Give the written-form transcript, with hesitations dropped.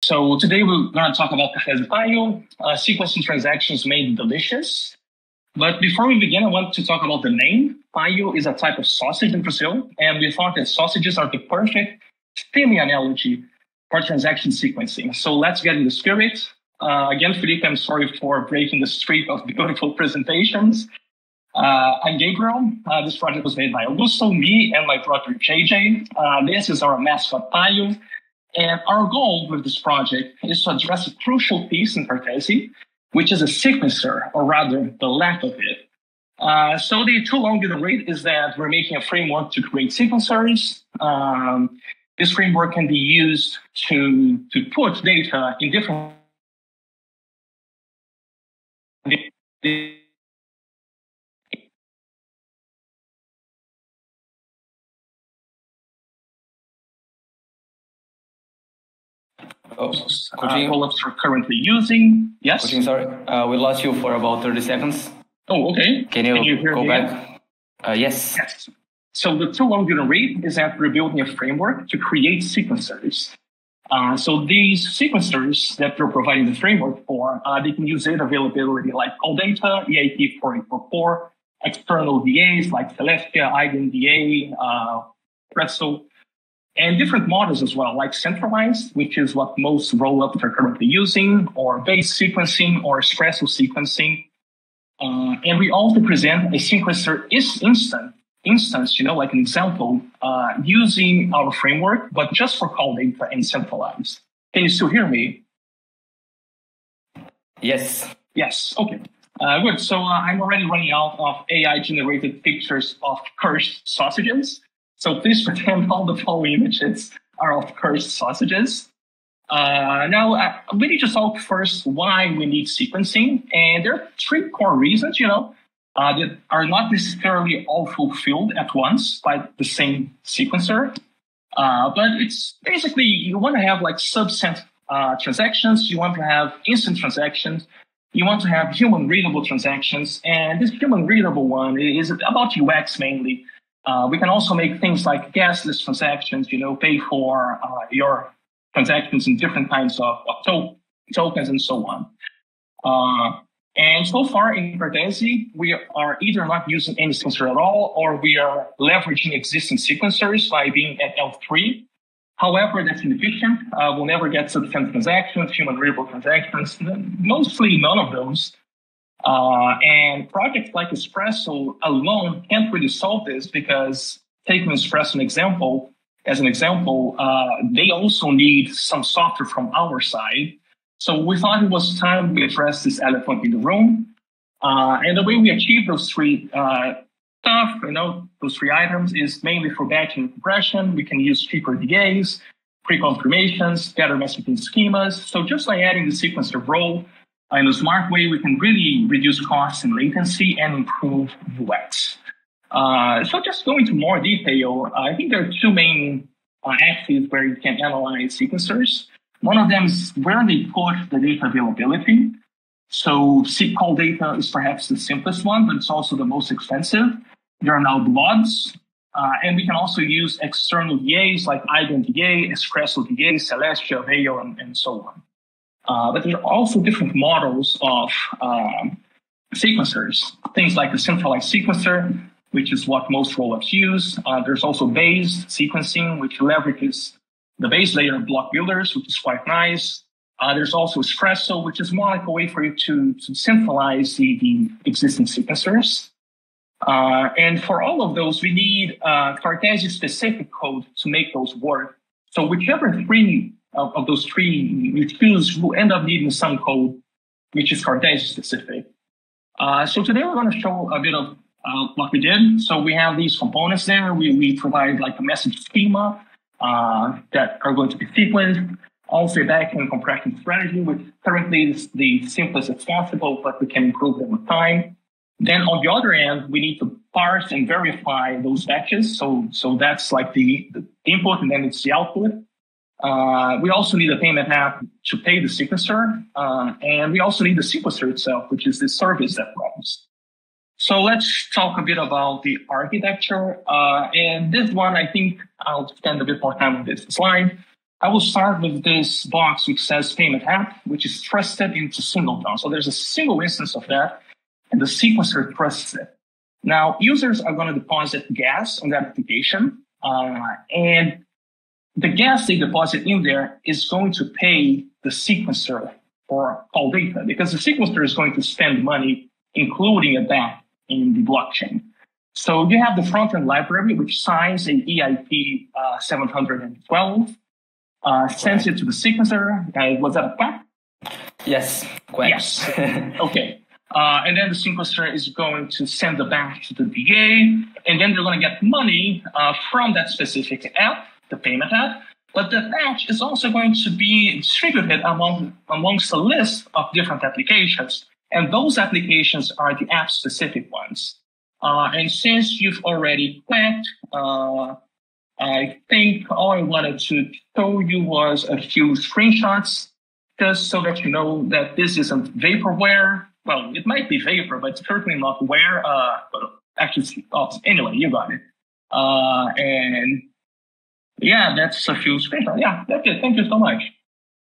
So today we're going to talk about Cartesi Paio, sequencing transactions made delicious. But before we begin, I want to talk about the name. Paio is a type of sausage in Brazil, and we thought that sausages are the perfect semi-analogy for transaction sequencing. So let's get in the spirit. Again, Felipe, I'm sorry for breaking the streak of beautiful presentations. I'm Gabriel. This project was made by Augusto, me, and my brother JJ. This is our mascot Paio. And our goal with this project is to address a crucial piece in Cartesi, which is a sequencer, or rather, the lack of it. So the too long to read is that we're making a framework to create sequencers. This framework can be used to put data in different rollups we're currently using. Yes? Coaching, sorry. We lost you for about 30 seconds. Oh, okay. Can you hear go me back? Yes. Yes. So the too long didn't read is that we're building a framework to create sequencers. So these sequencers that we're providing the framework for, they can use data availability like call data, EIP 4844, external DAs like Celestia, EigenDA, Presto, and different models as well, like centralized, which is what most rollups are currently using, or base sequencing, or espresso sequencing. And we also present a sequencer instance, like an example, using our framework, but just for call data and centralized. Can you still hear me? Yes. Yes, okay. Good, so I'm already running out of AI-generated pictures of cursed sausages. So please pretend all the following images are of cursed sausages. Now, we need to talk first why we need sequencing. And there are three core reasons, that are not necessarily all fulfilled at once by the same sequencer. But it's basically, you want to have like subset transactions. You want to have instant transactions. You want to have human readable transactions. And this human readable one is about UX mainly. We can also make things like gasless transactions, pay for your transactions in different kinds of tokens and so on. And so far in Cartesi, we are either not using any sequencer at all, or we are leveraging existing sequencers by being at L3. However, that's inefficient. We'll never get substantive transactions, human readable transactions, mostly none of those. And projects like Espresso alone can't really solve this because taking Espresso as an example, they also need some software from our side. So we thought it was time we address this elephant in the room. And the way we achieve those three those three items is mainly for batching and compression. We can use cheaper DAs, pre-confirmations, better messaging schemas. So just by adding the sequencer role, in a smart way, we can really reduce costs and latency and improve UX. So just going into more detail, I think there are two main axes where you can analyze sequencers. One of them is where they put the data availability. So call data is perhaps the simplest one, but it's also the most expensive. There are now blobs, and we can also use external DAs like EigenDA, Espresso DA, Celestia, Paio, and so on. But there are also different models of sequencers, things like the centralized sequencer, which is what most rollups use. There's also base sequencing, which leverages the base layer of block builders, which is quite nice. There's also Espresso, which is more like a way for you to centralize the existing sequencers. And for all of those, we need Cartesi-specific code to make those work. So whichever three of those three we choose, we'll end up needing some code, which is Cartesi-specific. So today we're going to show a bit of what we did. So we have these components there. We provide like a message schema that are going to be sequenced. Also a backend compression strategy, which currently is the simplest as possible, but we can improve them with time. Then on the other end, we need to parse and verify those batches. So that's like the input, and then it's the output. We also need a payment app to pay the sequencer. And we also need the sequencer itself, which is the service that runs. So let's talk a bit about the architecture. And this one, I think I'll spend a bit more time on this slide. I will start with this box which says payment app, which is trusted into singleton. So there's a single instance of that, and the sequencer trusts it. Now, users are going to deposit gas on that application, and the gas they deposit in there is going to pay the sequencer for call data, because the sequencer is going to spend money including a dApp in the blockchain. So you have the front-end library, which signs an EIP 712, sends it to the sequencer. Was that a quack? Yes, quack. Yes. Okay. And then the sequencer is going to send it back to the DA, and then they're going to get money from that specific app, the payment app. But the batch is also going to be distributed amongst a list of different applications. And those applications are the app-specific ones. And since you've already quacked, I think all I wanted to show you was a few screenshots, just so that you know that this isn't vaporware. Well, it might be vapor, but it's certainly not ware. But actually, anyway, you got it. And yeah, that's a few screenshots. Yeah, that's it. Thank you so much.